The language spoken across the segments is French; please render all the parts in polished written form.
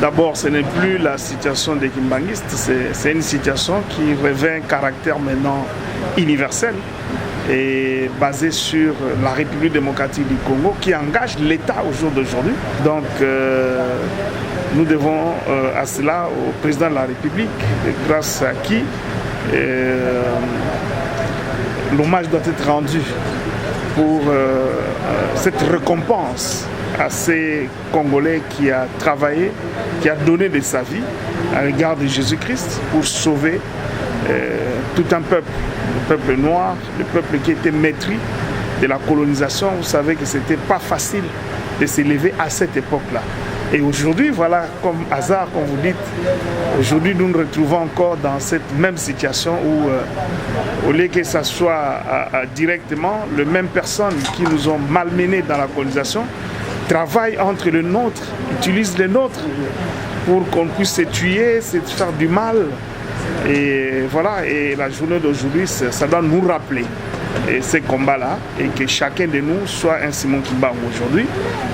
D'abord, ce n'est plus la situation des kimbanguistes, c'est une situation qui revêt un caractère maintenant universel et basée sur la République démocratique du Congo qui engage l'État au jour d'aujourd'hui. Donc nous devons à cela au président de la République, grâce à qui l'hommage doit être rendu pour cette récompense à ces Congolais qui a travaillé, qui a donné de sa vie à l'égard de Jésus-Christ pour sauver tout un peuple, le peuple noir, le peuple qui était maîtris de la colonisation. Vous savez que ce n'était pas facile de s'élever à cette époque-là. Et aujourd'hui, voilà, comme hasard, comme vous dites, aujourd'hui nous nous retrouvons encore dans cette même situation où, au lieu que ce soit directement les mêmes personnes qui nous ont malmenés dans la colonisation, travaillent entre les nôtres, utilisent les nôtres pour qu'on puisse se tuer, se faire du mal. Et voilà, et la journée d'aujourd'hui, ça doit nous rappeler ces combats-là, et que chacun de nous soit un Simon Kimbangu aujourd'hui,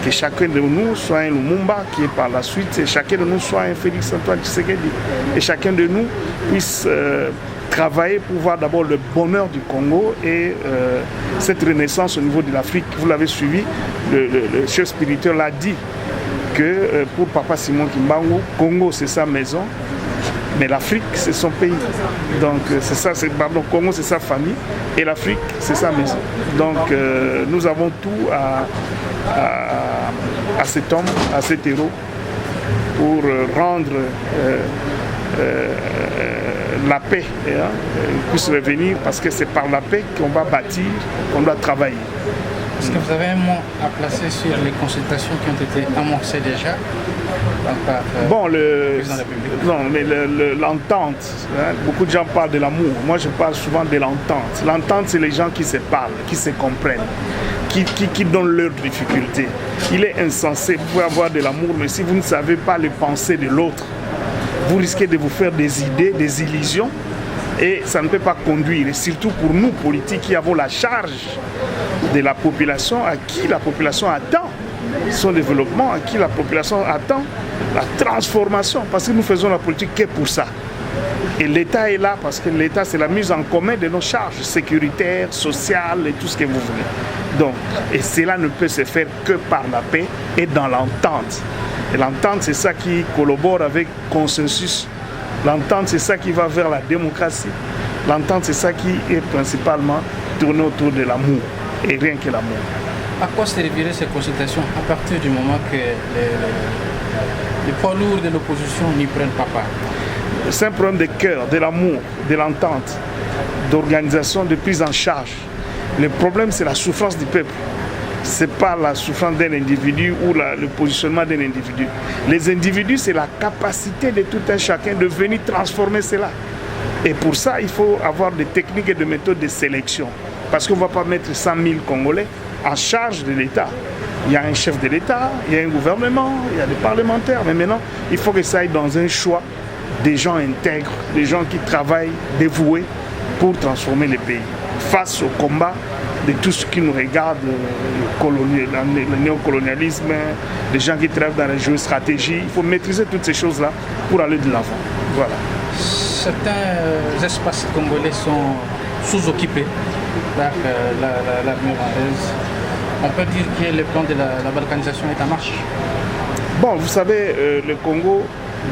que chacun de nous soit un Lumumba qui est par la suite, et chacun de nous soit un Félix Antoine Tshisekedi, et chacun de nous puisse travailler pour voir d'abord le bonheur du Congo et cette renaissance au niveau de l'Afrique. Vous l'avez suivi, le chef spirituel l'a dit, que pour Papa Simon Kimbangu, Congo c'est sa maison, mais l'Afrique c'est son pays. Donc c'est ça, Congo c'est sa famille et l'Afrique c'est sa maison. Donc nous avons tout à cet homme, à cet héros, pour rendre la paix puisse revenir, parce que c'est par la paix qu'on va bâtir, qu'on doit travailler. Est-ce que vous avez un mot à placer sur les consultations qui ont été amorcées déjà par le président de la République? Non, mais l'entente, beaucoup de gens parlent de l'amour. Moi, je parle souvent de l'entente. L'entente, c'est les gens qui se parlent, qui se comprennent, qui donnent leurs difficultés. Il est insensé, vous pouvez avoir de l'amour, mais si vous ne savez pas les pensées de l'autre, vous risquez de vous faire des idées, des illusions, et ça ne peut pas conduire. Et surtout pour nous, politiques, qui avons la charge de la population, à qui la population attend son développement, à qui la population attend la transformation, parce que nous faisons la politique que pour ça. Et l'État est là parce que l'État, c'est la mise en commun de nos charges sécuritaires, sociales et tout ce que vous voulez. Donc, et cela ne peut se faire que par la paix et dans l'entente. Et l'entente, c'est ça qui collabore avec consensus. L'entente, c'est ça qui va vers la démocratie. L'entente, c'est ça qui est principalement tourné autour de l'amour, et rien que l'amour. À quoi serviraient ces consultations à partir du moment que les poids lourds de l'opposition n'y prennent pas part? C'est un problème de cœur, de l'amour, de l'entente, d'organisation, de prise en charge. Le problème, c'est la souffrance du peuple. Ce n'est pas la souffrance d'un individu ou le positionnement d'un individu. Les individus, c'est la capacité de tout un chacun de venir transformer cela. Et pour ça, il faut avoir des techniques et des méthodes de sélection. Parce qu'on ne va pas mettre 100 000 Congolais en charge de l'État. Il y a un chef de l'État, il y a un gouvernement, il y a des parlementaires. Mais maintenant, il faut que ça aille dans un choix des gens intègres, des gens qui travaillent, dévoués pour transformer le pays. Face au combat de tout ce qui nous regarde, le néocolonialisme, des gens qui travaillent dans la géostratégie, il faut maîtriser toutes ces choses-là pour aller de l'avant. Voilà. Certains espaces congolais sont sous-occupés par l'armée rwandaise. On peut dire que le plan de la balkanisation est en marche. Bon, vous savez, le Congo,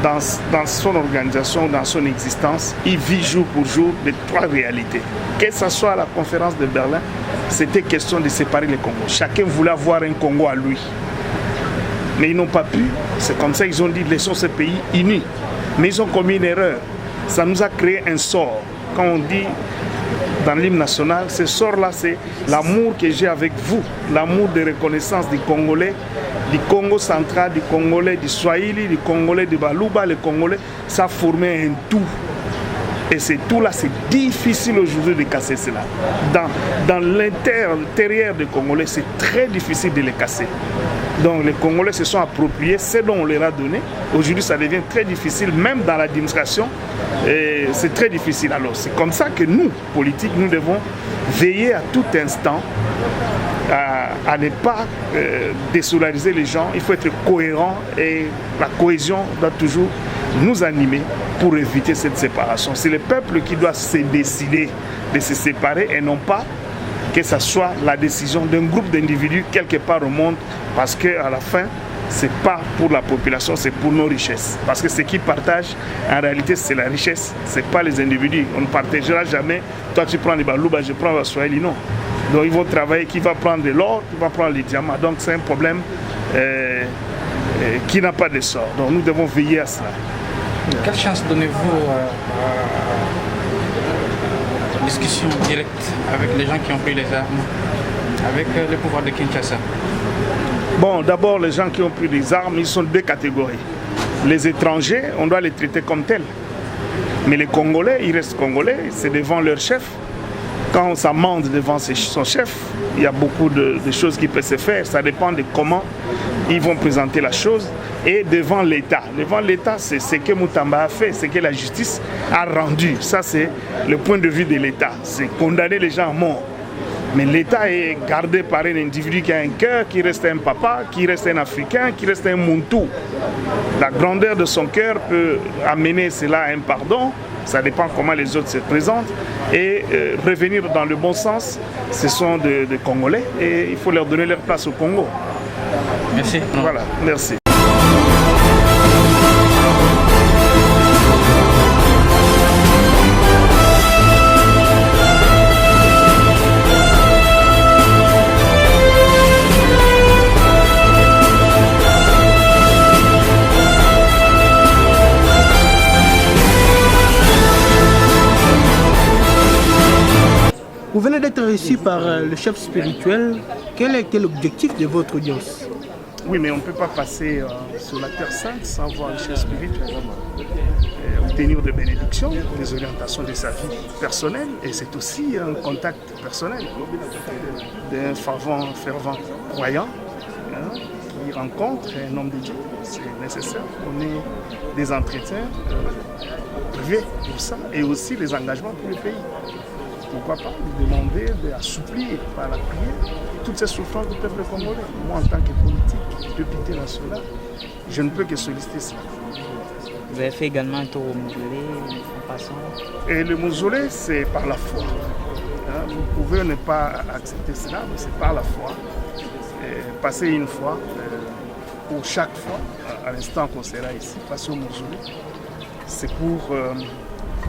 dans son organisation, dans son existence, il vit jour pour jour de trois réalités. Que ce soit à la conférence de Berlin, c'était question de séparer les Congos. Chacun voulait avoir un Congo à lui. Mais ils n'ont pas pu. C'est comme ça qu'ils ont dit, laissons ce pays unis. Mais ils ont commis une erreur. Ça nous a créé un sort. Quand on dit dans l'hymne national, ce sort-là, c'est l'amour que j'ai avec vous, l'amour de reconnaissance du Congolais, du Congo central, du Congolais, du Swahili, du Congolais, du Baluba, le Congolais, ça formait un tout. Et ce tout-là, c'est difficile aujourd'hui de casser cela. Dans l'intérieur des Congolais, c'est très difficile de les casser. Donc les Congolais se sont appropriés ce dont on leur a donné. Aujourd'hui, ça devient très difficile, même dans l'administration, c'est très difficile. Alors c'est comme ça que nous, politiques, nous devons veiller à tout instant à ne pas désolidariser les gens. Il faut être cohérent et la cohésion doit toujours nous animer pour éviter cette séparation. C'est le peuple qui doit se décider de se séparer et non pas que ce soit la décision d'un groupe d'individus quelque part au monde, parce qu'à la fin, ce n'est pas pour la population, c'est pour nos richesses. Parce que ce qu'ils partagent, en réalité, c'est la richesse, ce n'est pas les individus. On ne partagera jamais, toi tu prends les Balouba, je prends le Swahili, non. Donc ils vont travailler, qui va prendre de l'or, qui va prendre les diamants. Donc c'est un problème qui n'a pas de sort. Donc nous devons veiller à cela. Quelle chance donnez-vous à discussion directe avec les gens qui ont pris les armes, avec le pouvoir de Kinshasa? Bon, d'abord, les gens qui ont pris les armes, ils sont deux catégories. Les étrangers, on doit les traiter comme tels. Mais les Congolais, ils restent Congolais, c'est devant leur chef. Quand on s'amende devant son chef, il y a beaucoup de choses qui peuvent se faire. Ça dépend de comment ils vont présenter la chose. Et devant l'État. Devant l'État, c'est ce que Moutamba a fait, ce que la justice a rendu. Ça, c'est le point de vue de l'État. C'est condamner les gens à mort. Mais l'État est gardé par un individu qui a un cœur, qui reste un papa, qui reste un Africain, qui reste un Muntu. La grandeur de son cœur peut amener cela à un pardon. Ça dépend comment les autres se présentent. Et revenir dans le bon sens, ce sont des Congolais et il faut leur donner leur place au Congo. Merci. Voilà, merci. Vous venez d'être reçu par le chef spirituel. Quel était l'objectif de votre audience? Oui, mais on ne peut pas passer sur la Terre Sainte sans voir le chef spirituel. Obtenir des bénédictions, des orientations de sa vie personnelle. Et c'est aussi un contact personnel d'un fervent croyant qui rencontre un homme de Dieu. C'est nécessaire qu'on ait des entretiens privés pour ça et aussi des engagements pour le pays. Pourquoi pas lui demander d'assouplir par la prière toutes ces souffrances du peuple congolais. Moi, en tant que politique, député national, je ne peux que solliciter cela. Vous avez fait également un tour au mausolée en passant. Et le mausolée, c'est par la foi. Vous pouvez ne pas accepter cela, mais c'est par la foi. Passer une fois, pour chaque fois, à l'instant qu'on sera ici, passer au mausolée, c'est pour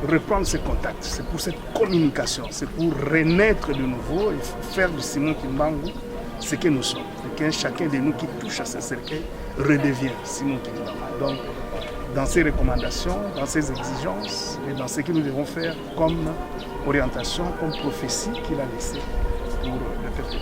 reprendre ce contact, c'est pour cette communication, c'est pour renaître de nouveau et faire de Simon Kimbangu ce que nous sommes. Et que chacun de nous qui touche à ce cercueil redevient Simon Kimbangu. Donc, dans ces recommandations, dans ces exigences et dans ce que nous devons faire comme orientation, comme prophétie qu'il a laissée pour le peuple.